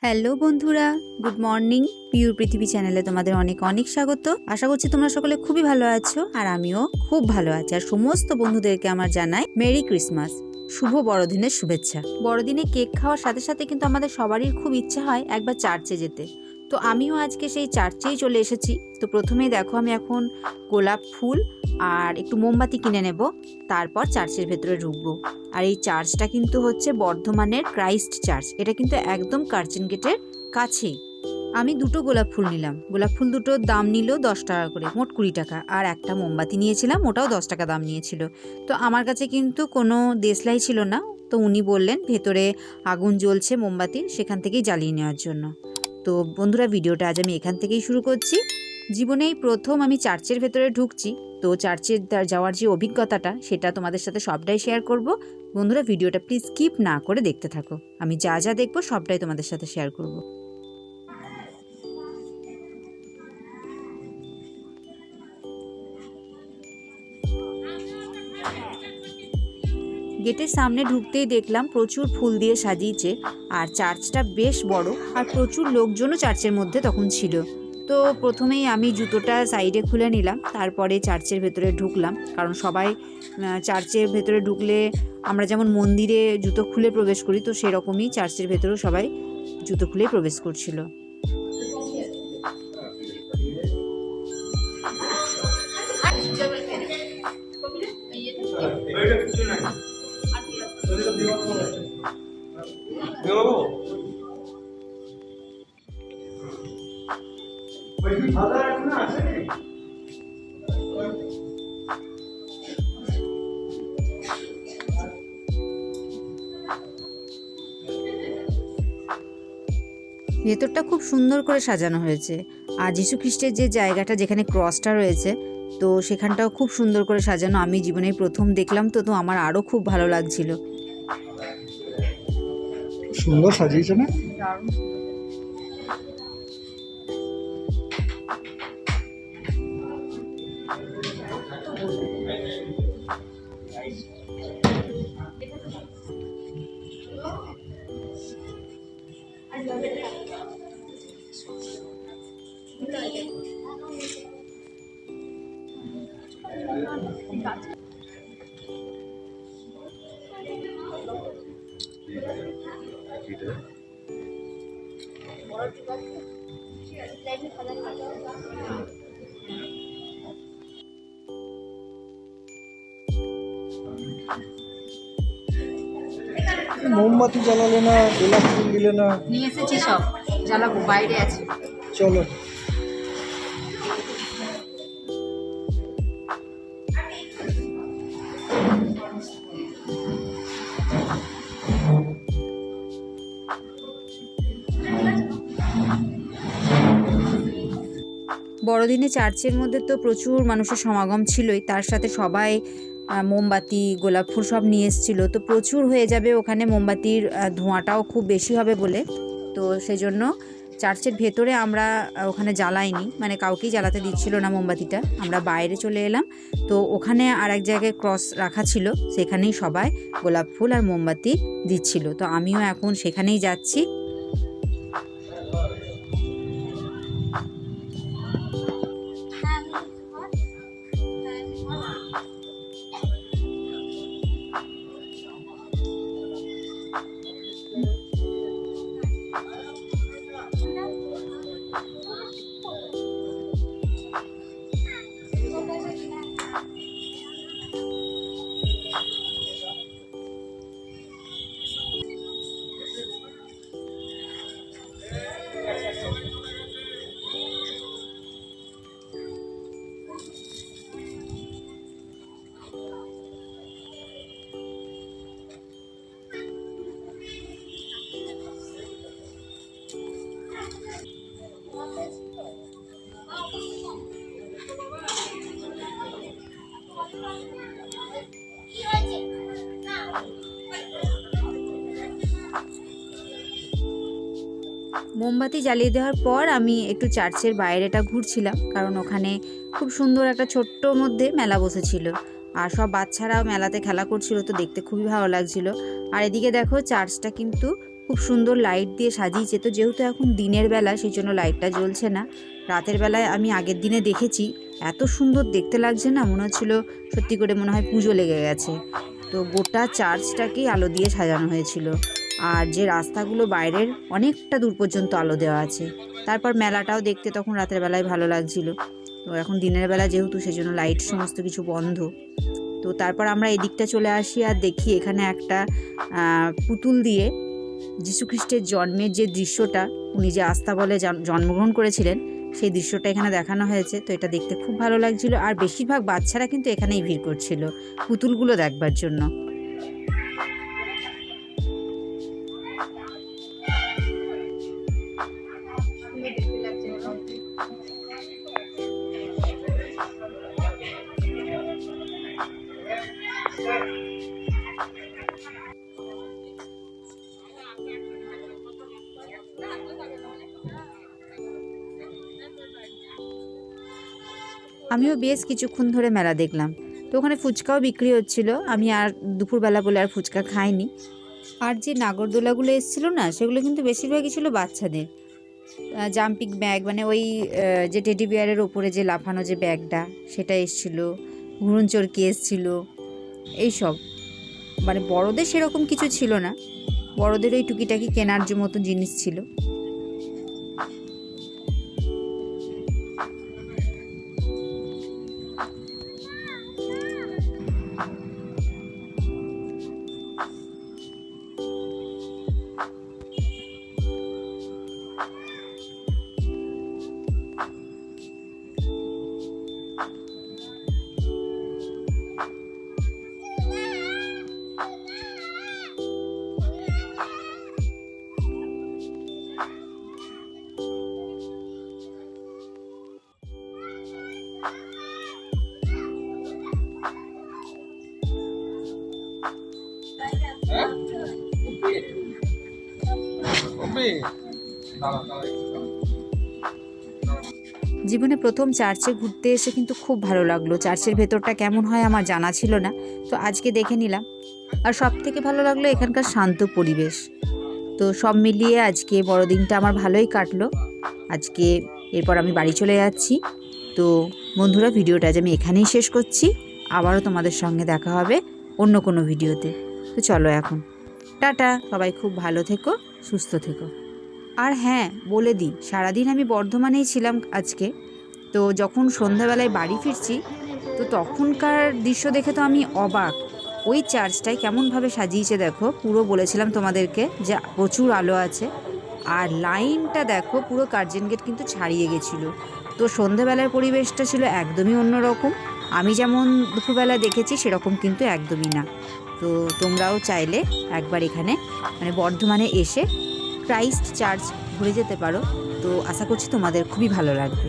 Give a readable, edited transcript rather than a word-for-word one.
Hello বন্ধুরা, good morning. Pure পৃথিবী চ্যানেলে তোমাদের অনেক অনেক স্বাগত। আশা করছি তোমরা সকলে খুবই ভালো আছো, আর আমিও খুব ভালো আছি। আর সমস্ত বন্ধুদেরকে আমার জানাই মেরি ক্রিসমাস, শুভ বড়দিনের শুভেচ্ছা। বড়দিনে কেক খাওয়ার সাথে সাথে কিন্তু আমাদের সবারই খুব ইচ্ছা হয় একবার চার্চে যেতে। তো আমিও আজকে সেই চার্চেই চলে এসেছি। তো প্রথমেই দেখো, আমি এখন গোলাপ ফুল আর একটু মোমবাতি কিনে নেব, তারপর চার্চের ভেতরে ঢুকবো। আর এই চার্চটা কিন্তু হচ্ছে বর্ধমানের ক্রাইস্ট চার্চ। এটা কিন্তু একদম কার্জন গেটের কাছেই। আমি দুটো গোলাপ ফুল নিলাম। গোলাপ ফুল দুটোর দাম নিল 10 টাকা করে, মোট 20 টাকা। আর একটা মোমবাতি নিয়েছিলাম, ওটাও 10 টাকা দাম নিয়েছিল। তো আমার কাছে কিন্তু কোনো দেশলাই ছিল না, তো উনি বললেন ভেতরে আগুন জ্বলছে মোমবাতির, সেখান থেকেই জ্বালিয়ে নেওয়ার জন্য। তো বন্ধুরা, ভিডিওটা আজ আমি এখান থেকেই শুরু করছি। জীবনেই প্রথম আমি চার্চের ভেতরে ঢুকছি, তো চার্চে যাওয়ার যে অভিজ্ঞতাটা সেটা তোমাদের সাথে সবটাই শেয়ার করব। বন্ধুরা, ভিডিওটা প্লিজ স্কিপ না করে দেখতে থাকো। আমি যা যা দেখবো সবটাই তোমাদের সাথে শেয়ার করব। গেটের সামনে ঢুকতেই দেখলাম প্রচুর ফুল দিয়ে সাজিয়েছে, আর চার্চটা বেশ বড়, আর প্রচুর লোকজনও চার্চের মধ্যে তখন ছিল। তো প্রথমেই আমি জুতোটা সাইডে খুলে নিলাম, তারপরে চার্চের ভেতরে ঢুকলাম। কারণ সবাই চার্চের ভেতরে ঢুকলে আমরা যেমন মন্দিরে জুতো খুলে প্রবেশ করি, তো সেরকমই চার্চের ভেতরেও সবাই জুতো খুলেই প্রবেশ করছিল। ভেতরটা খুব সুন্দর করে সাজানো হয়েছে, আর যীশু খ্রিস্টের যে জায়গাটা যেখানে ক্রসটা রয়েছে, তো সেখানটাও খুব সুন্দর করে সাজানো। আমি জীবনে প্রথম দেখলাম, তো আমার আরও খুব ভালো লাগছিল। সুন্দর সাজিয়েছে না? মোমবাতি জ্বালালে না, গোলাপ ফুল দিলে না? নিয়ে এসেছি, সব জ্বালাবো, বাইরে আছে। চলো। বড়দিনে চার্চের মধ্যে তো প্রচুর মানুষের সমাগম ছিলই, তার সাথে সবাই মোমবাতি গোলাপ ফুল সব নিয়ে এসেছিল। তো প্রচুর হয়ে যাবে ওখানে, মোমবাতির ধোঁয়াটাও খুব বেশি হবে বলে, তো সেই জন্য চার্চের ভেতরে আমরা ওখানে জ্বালাইনি, মানে কাউকেই জ্বালাতে দিচ্ছিল না মোমবাতিটা। আমরা বাইরে চলে এলাম, তো ওখানে আর এক জায়গায় ক্রস রাখা ছিল, সেখানেই সবাই গোলাপ ফুল আর মোমবাতি দিচ্ছিল। তো আমিও এখন সেখানেই যাচ্ছি। মোমবাতি জ্বালিয়ে দেওয়ার পর আমি একটু চার্চের বাইরেটা ঘুরছিলাম, কারণ ওখানে খুব সুন্দর একটা ছোট্ট মধ্যে মেলা বসেছিল, আর সব বাচ্চারাও মেলাতে খেলা করছিল, তো দেখতে খুবই ভালো লাগছিল। আর এদিকে দেখো, চার্চটা কিন্তু খুব সুন্দর লাইট দিয়ে সাজিয়েছে। তো যেহেতু এখন দিনের বেলা সেই জন্য লাইটটা জ্বলছে না। রাতের বেলায় আমি আগের দিনে দেখেছি, এত সুন্দর দেখতে লাগছে না, মনে হচ্ছিল সত্যি করে মনে হয় পুজো লেগে গেছে। তো গোটা চার্চটাকেই আলো দিয়ে সাজানো হয়েছিল। আর যে রাস্তাগুলো বাইরের অনেকটা দূর পর্যন্ত আলো দেওয়া আছে। তারপর মেলাটাও দেখতে তখন রাতের বেলায় ভালো লাগছিল। তো এখন দিনের বেলা যেহেতু সেজন্য লাইট সমস্ত কিছু বন্ধ। তো তারপর আমরা এদিকটা চলে আসি আর দেখি এখানে একটা পুতুল দিয়ে যীশুখ্রিস্টের জন্মের যে দৃশ্যটা, উনি যে আস্তাবলে জন্মগ্রহণ করেছিলেন সেই দৃশ্যটা এখানে দেখানো হয়েছে। তো এটা দেখতে খুব ভালো লাগছিল। আর বেশিরভাগ বাচ্চারা কিন্তু এখানেই ভিড় করছিল পুতুলগুলো দেখবার জন্য। আমিও বেশ কিছুক্ষণ ধরে মেলা দেখলাম। তো ওখানে ফুচকাও বিক্রি হচ্ছিল। আমি আর দুপুরবেলা বলে আর ফুচকা খাইনি। আর যে নাগরদোলাগুলো এসেছিলো না, সেগুলো কিন্তু বেশিরভাগই ছিল বাচ্চাদের। জাম্পিং ব্যাগ, মানে ওই যে টেডি বিয়ারের ওপরে যে লাফানো যে ব্যাগটা, সেটা এসেছিলো। ঘুরুন চরকি এসেছিলো। এইসব মানে বড়দের সেরকম কিছু ছিল না, বড়দের ওই টুকিটাকি কেনার যে মতো জিনিস ছিল। জীবনে প্রথম চার্চে ঘুরতে এসে কিন্তু খুব ভালো লাগলো। চার্চের ভেতরটা কেমন হয় আমার জানা ছিল না, তো আজকে দেখে নিলাম। আর সব থেকে ভালো লাগলো এখানকার শান্ত পরিবেশ। তো সব মিলিয়ে আজকে বড়দিনটা আমার ভালোই কাটলো। আজকে এরপর আমি বাড়ি চলে যাচ্ছি। তো বন্ধুরা, ভিডিওটা আজ আমি এখানেই শেষ করছি। আবারও তোমাদের সঙ্গে দেখা হবে অন্য কোনো ভিডিওতে। তো চলো এখন টাটা, সবাই খুব ভালো থেকো, সুস্থ থেকো। আর হ্যাঁ, বলে দিই, সারাদিন আমি বর্ধমানেই ছিলাম আজকে। তো যখন সন্ধ্যাবেলায় বাড়ি ফিরছি, তো তখনকার দৃশ্য দেখে তো আমি অবাক। ওই চার্চটায় কেমনভাবে সাজিয়েছে দেখো, পুরো বলেছিলাম তোমাদেরকে যে প্রচুর আলো আছে। আর লাইনটা দেখো, পুরো কার্জন গেট কিন্তু ছাড়িয়ে গেছিলো। তো সন্ধ্যাবেলার পরিবেশটা ছিল একদমই অন্যরকম। আমি যেমন দুপুরবেলা দেখেছি সেরকম কিন্তু একদমই না। তো তোমরাও চাইলে একবার এখানে মানে বর্ধমানে এসে ক্রাইস্ট চার্চ ঘুরে যেতে পারো। তো আশা করছি তোমাদের খুবই ভালো লাগবে।